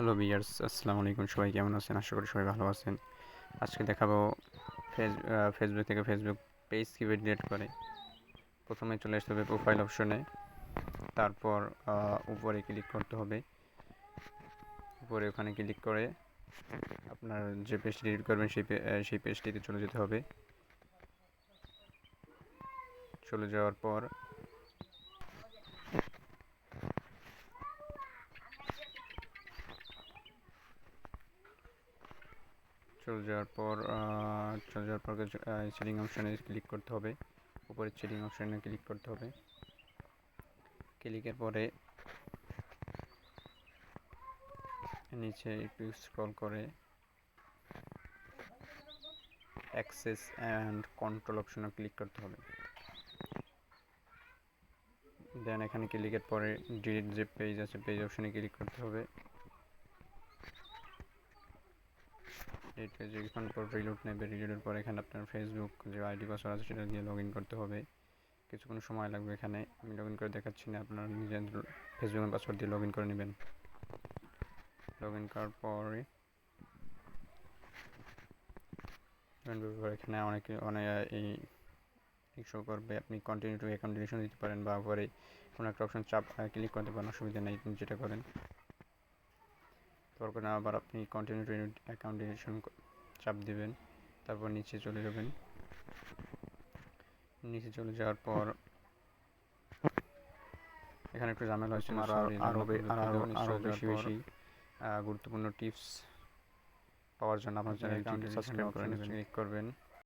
Hello viewers, আসসালামু আলাইকুম। সবাই কেমন আছেন? আশা করি সবাই ভালো আছেন। আজকে দেখাবো ফেসবুক থেকে ফেসবুক পেজ কীভাবে ডিলিট করে। প্রথমে চলে আসতে হবে প্রোফাইল অপশনে, তারপর উপরে ক্লিক করতে হবে। উপরে ওখানে ক্লিক করে আপনার যে পেজটি ডিলিট করবেন সেই পেজটিতে চলে যেতে হবে। চলে যাওয়ার পর চলে যাওয়ার পর সেটিং অপশনে ক্লিক করতে হবে। উপরে সেটিং অপশনে ক্লিক করতে হবে। ক্লিকের পরে নিচে একটু স্ক্রল করে অ্যাক্সেস অ্যান্ড কন্ট্রোল অপশনে ক্লিক করতে হবে। দেন এখানে ক্লিকের পরে ডিলিট যে পেজ আছে পেজ অপশনে ক্লিক করতে হবে। ডিলিট পেজ কিছুক্ষণ পর রিলোড নেবে। রিলোডের পর এখানে আপনার ফেসবুক যে আইডি পাসওয়ার্ড আছে সেটা দিয়ে লগ ইন করতে হবে। কিছুক্ষণ সময় লাগবে। এখানে আমি লগ ইন করে দেখাচ্ছি না, আপনার নিজের ফেসবুকের পাসওয়ার্ড দিয়ে লগ ইন করে নেবেন। লগ ইন করার পরে এখানে অনেক শো করবে। আপনি কন্টিনিউ টু অ্যাকাউন্ট ডিলিশন দিতে পারেন বা উপরে কোনো একটা অপশন চাপ ক্লিক করতে পারেন, অসুবিধা নেই। আপনি যেটা করেন তারপর আবার আপনি কন্টিনিউ টু অ্যাকাউন্ট ডিলিশন চাপ দিবেন। তারপর নিচে চলে যাবেন। নিচে চলে যাওয়ার পর এখানে একটু ঝামেলা হয়েছিল, আরও বেশি বেশি গুরুত্বপূর্ণ টিপস পাওয়ার জন্য আপনার চ্যানেলটি সাবস্ক্রাইব করে নেবেন, ক্লিক করবেন।